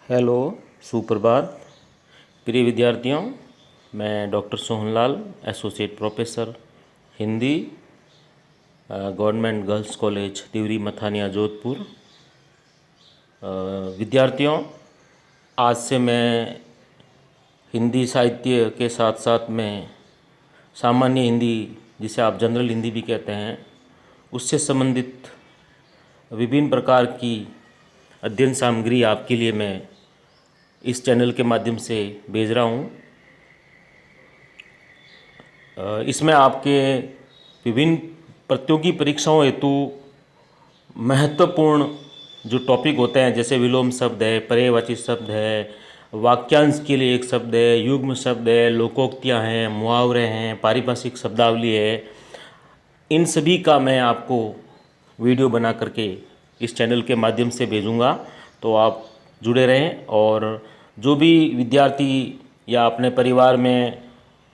Hello, सुप्रभात। प्रिय विद्यार्थियों, मैं doctor Sohanlal, associate professor Hindi, government girls college Tiwari Mathania Jodhpur. विद्यार्थियों, आज से मैं हिंदी साहित्य के साथ साथ में सामान्य हिंदी, जिसे आप जनरल हिंदी भी कहते हैं, उससे संबंधित विभिन्न प्रकार की अध्ययन सामग्री आपके लिए मैं इस चैनल के माध्यम से भेज रहा हूँ। इसमें आपके विभिन्न प्रतियोगी परीक्षाओं हेतु महत्वपूर्ण जो टॉपिक होते हैं, जैसे विलोम शब्द है, पर्यायवाची शब्द है, वाक्यांश के लिए एक शब्द है, युग्म शब्द है, लोकोक्तियाँ हैं, मुहावरे हैं, पारिभाषिक शब्दावली है, इन सभी का मैं आपको वीडियो बना करके इस चैनल के माध्यम से भेजूँगा। तो आप जुड़े रहें और जो भी विद्यार्थी या अपने परिवार में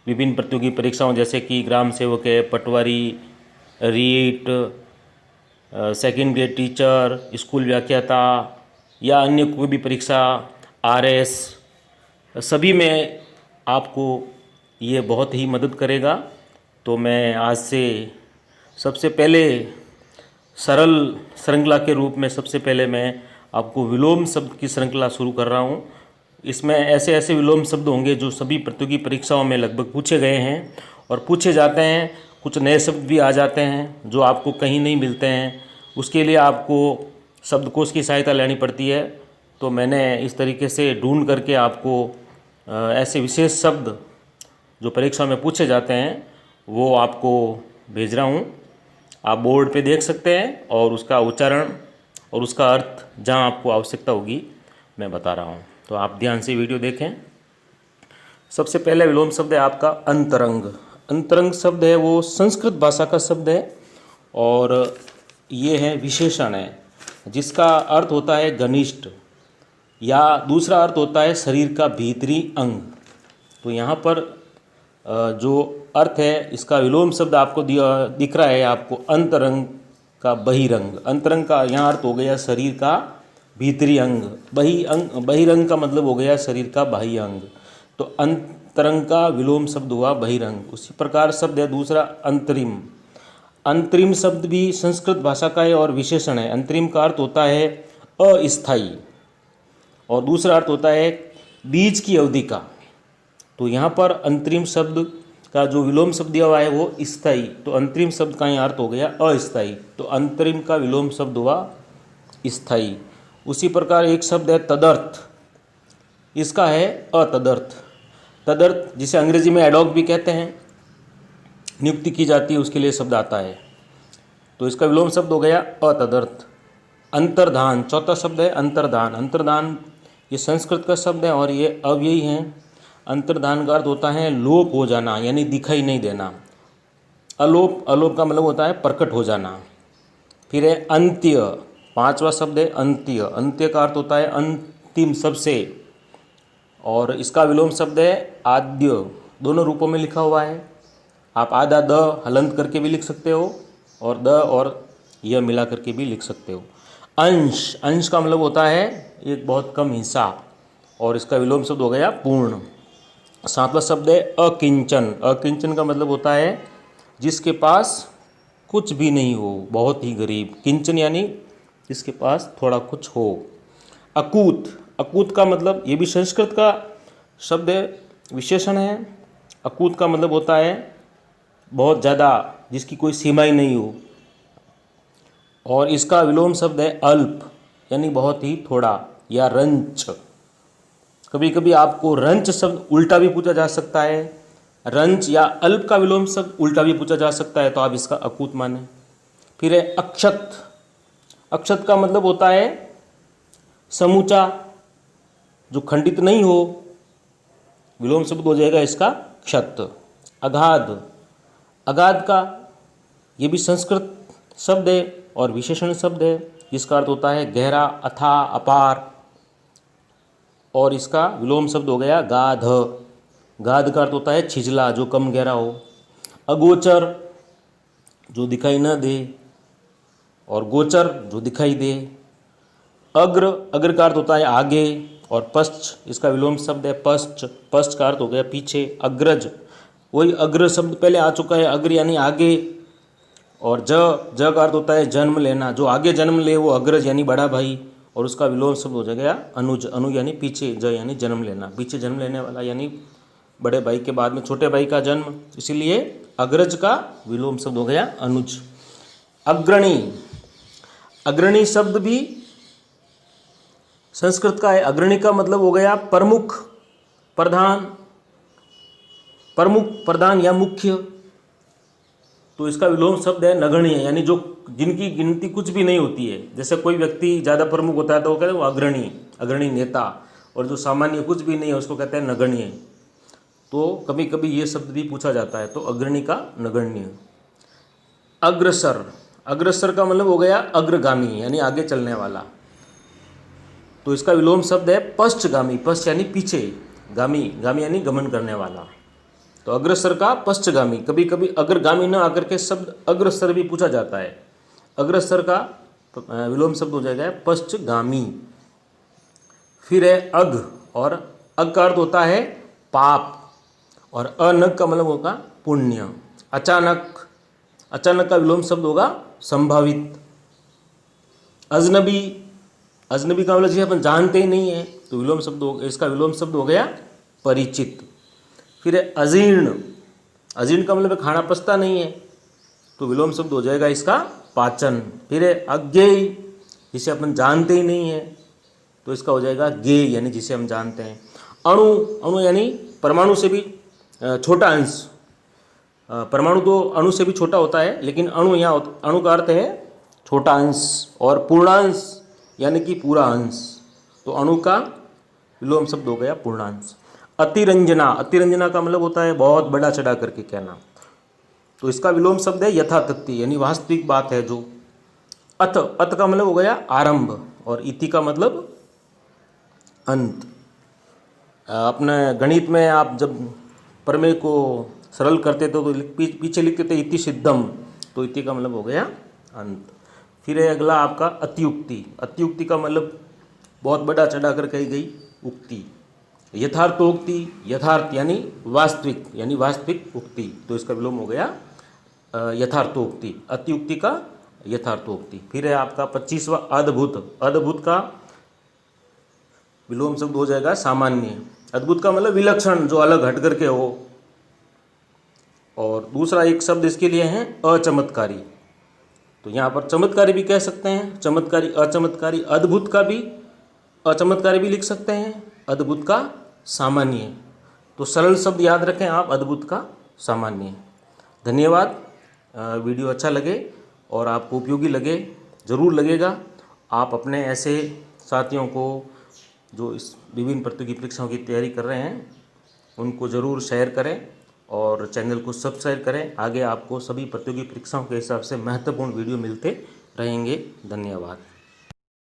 विभिन्न प्रतियोगी परीक्षाओं जैसे कि ग्राम सेवक है, patwari, REET, second grade teacher, school व्याख्याता या अन्य कोई भी परीक्षा, आरएस, सभी में आपको ये बहुत ही मदद करेगा। तो मैं आज से सबसे पहले सरल श्रृंखला के रूप में सबसे पहले मैं आपको विलोम शब्द की श्रृंखला शुरू कर रहा हूँ। इसमें ऐसे ऐसे विलोम शब्द होंगे जो सभी प्रतियोगी परीक्षाओं में लगभग पूछे गए हैं और पूछे जाते हैं। कुछ नए शब्द भी आ जाते हैं जो आपको कहीं नहीं मिलते हैं, उसके लिए आपको शब्दकोश की सहायता लेनी पड़ती है। तो मैंने इस तरीके से ढूंढ करके आपको ऐसे विशेष शब्द जो परीक्षा में पूछे जाते हैं वो आपको भेज रहा हूँ। आप बोर्ड पे देख सकते हैं और उसका उच्चारण और उसका अर्थ जहाँ आपको आवश्यकता होगी मैं बता रहा हूँ। तो आप ध्यान से वीडियो देखें। सबसे पहले विलोम शब्द है आपका अंतरंग। अंतरंग शब्द है वो संस्कृत भाषा का शब्द है और ये है विशेषण है जिसका अर्थ होता है घनिष्ठ, या दूसरा अर्थ होता है शरीर का भीतरी अंग। तो यहाँ पर जो अर्थ है इसका विलोम शब्द आपको दिख रहा है आपको, अंतरंग का बहिरंग। अंतरंग का यहाँ अर्थ हो गया शरीर का भीतरी अंग, बहिरंग का मतलब हो गया शरीर का बाह्य अंग। तो अंतरंग का विलोम शब्द हुआ बहिरंग। उसी प्रकार शब्द है दूसरा अंतरिम। अंतरिम शब्द भी संस्कृत भाषा का है और विशेषण है। अंतरिम का अर्थ होता है अस्थायी और दूसरा अर्थ होता है बीच की अवधि का। तो यहाँ पर अंतरिम शब्द का जो विलोम शब्द दिया हुआ है वो स्थायी, तो अंतरिम शब्द का यहाँ अर्थ हो गया अस्थायी। तो अंतरिम का विलोम शब्द हुआ स्थायी। उसी प्रकार एक शब्द है तदर्थ, इसका है अतदर्थ। तदर्थ जिसे अंग्रेजी में एडॉक भी कहते हैं, नियुक्ति की जाती है उसके लिए शब्द आता है, तो इसका विलोम शब्द हो गया अतदर्थ। अंतर्धान चौथा शब्द है अंतर्धान। अंतर्धान ये संस्कृत का शब्द है और ये अव्ययी हैं। अंतर्धान का अर्थ होता है लोप हो जाना, यानी दिखाई नहीं देना। अलोप, अलोप का मतलब होता है प्रकट हो जाना। फिर है अंत्य, पांचवा शब्द है अंत्य। अंत्य का अर्थ होता है अंतिम सबसे, और इसका विलोम शब्द है आद्य। दोनों रूपों में लिखा हुआ है। आप आधा द हलंत करके भी लिख सकते हो और द और यह मिला करके भी लिख सकते हो। अंश, अंश का मतलब होता है एक बहुत कम हिस्सा, और इसका विलोम शब्द हो गया पूर्ण। सातवां शब्द है अकिंचन। अकिंचन का मतलब होता है जिसके पास कुछ भी नहीं हो, बहुत ही गरीब। किंचन यानी जिसके पास थोड़ा कुछ हो। अकूत, अकूत का मतलब ये भी संस्कृत का शब्द है, विशेषण है। अकूत का मतलब होता है बहुत ज़्यादा, जिसकी कोई सीमा ही नहीं हो। और इसका विलोम शब्द है अल्प, यानी बहुत ही थोड़ा, या रंच। कभी कभी आपको रंच शब्द उल्टा भी पूछा जा सकता है। रंच या अल्प का विलोम शब्द उल्टा भी पूछा जा सकता है, तो आप इसका अकूत माने। फिर है अक्षत। अक्षत का मतलब होता है समूचा, जो खंडित नहीं हो, विलोम शब्द हो जाएगा इसका क्षत। अगाध, अगाध का ये भी संस्कृत शब्द है और विशेषण शब्द है, जिसका अर्थ होता है गहरा, अथाह, अपार, और इसका विलोम शब्द हो गया गाध। गाध का अर्थ होता है छिछला, जो कम गहरा हो। अगोचर, जो दिखाई न दे, और गोचर जो दिखाई दे। अग्र, अग्र का अर्थ होता है आगे, और पश्च इसका विलोम शब्द है पश्च। पश्च का अर्थ हो गया पीछे। अग्रज, वही अग्र शब्द पहले आ चुका है, अग्र यानी आगे। और ज का अर्थ होता है जन्म लेना, जो आगे जन्म ले वो अग्रज यानी बड़ा भाई, और उसका विलोम शब्द हो जाएगा अनुज। अनु यानी पीछे, ज यानी जन्म लेना, पीछे जन्म लेने वाला यानी बड़े भाई के बाद में छोटे भाई का जन्म, इसीलिए अग्रज का विलोम शब्द हो गया अनुज। अग्रणी, अग्रणी शब्द भी संस्कृत का है। अग्रणी का मतलब हो गया प्रमुख, प्रधान, प्रमुख, प्रधान या मुख्य। तो इसका विलोम शब्द है नगण्य, यानी जो जिनकी गिनती कुछ भी नहीं होती है। जैसे कोई व्यक्ति ज़्यादा प्रमुख होता है तो वो कहते हैं वो अग्रणी, अग्रणी नेता, और जो सामान्य कुछ भी नहीं है उसको कहते हैं नगण्य। तो कभी कभी ये शब्द भी पूछा जाता है, तो अग्रणी का नगण्य। अग्रसर, अग्रसर का मतलब हो गया अग्रगामी यानी आगे चलने वाला। तो इसका विलोम शब्द है पश्चगामी, पश्च यानी पीछे, गामी, गामी यानी गमन करने वाला। तो अग्रसर का पश्चगामी, कभी कभी अग्रगामी न आकर के शब्द अग्रसर भी पूछा जाता है। अग्रसर का विलोम शब्द हो जाएगा पश्चगामी। फिर है अघ, और अघ का अर्थ होता है पाप, और अनग का मतलब होगा पुण्य। अचानक, अचानक का विलोम शब्द होगा संभावित। अजनबी, अजनबी का मतलब जिसे अपन जानते ही नहीं है, तो विलोम शब्द इसका विलोम शब्द हो गया परिचित। फिर है अजीर्ण, अजीर्ण का मतलब खाना पचता नहीं है, तो विलोम शब्द हो जाएगा इसका पाचन। फिर है अज्ञेय, जिसे अपन जानते ही नहीं है, तो इसका हो जाएगा ज्ञेय यानी जिसे हम जानते हैं। अणु, अणु यानी परमाणु से भी छोटा अंश। परमाणु तो अणु से भी छोटा होता है, लेकिन अणु यहाँ अणु का अर्थ है छोटा अंश। और पूर्णांश यानी कि पूरा अंश, तो अणु का विलोम शब्द हो गया पूर्णांश। अतिरंजना, अतिरंजना का मतलब होता है बहुत बड़ा चढ़ा करके कहना, तो इसका विलोम शब्द है यथातथ्य यानी वास्तविक बात है जो। अथ, अथ का मतलब हो गया आरंभ, और इति का मतलब अंत। अपने गणित में आप जब प्रमेय को सरल करते थे तो पीछे लिखते थे इति सिद्धम, तो इति का मतलब हो गया अंत। फिर है अगला आपका अतियुक्ति। अतियुक्ति का मतलब बहुत बड़ा चढ़ा कर कही गई उक्ति। यथार्थोक्ति, यथार्थ यानी वास्तविक उक्ति, तो इसका विलोम हो गया यथार्थोक्ति। अतियुक्ति का यथार्थोक्ति। फिर है आपका 25वां अद्भुत। अद्भुत का विलोम शब्द हो जाएगा सामान्य। अद्भुत का मतलब विलक्षण, जो अलग हट करके हो। और दूसरा एक शब्द इसके लिए है अचमत्कारी, तो यहाँ पर चमत्कारी भी कह सकते हैं, चमत्कारी, अचमत्कारी। अद्भुत का भी अचमत्कारी भी लिख सकते हैं, अद्भुत का सामान्य। तो सरल शब्द याद रखें आप, अद्भुत का सामान्य। धन्यवाद। वीडियो अच्छा लगे और आपको उपयोगी लगे, ज़रूर लगेगा। आप अपने ऐसे साथियों को जो इस विभिन्न प्रतियोगी परीक्षाओं की तैयारी कर रहे हैं उनको ज़रूर शेयर करें और चैनल को सब्सक्राइब करें। आगे आपको सभी प्रतियोगी परीक्षाओं के हिसाब से महत्वपूर्ण वीडियो मिलते रहेंगे। धन्यवाद।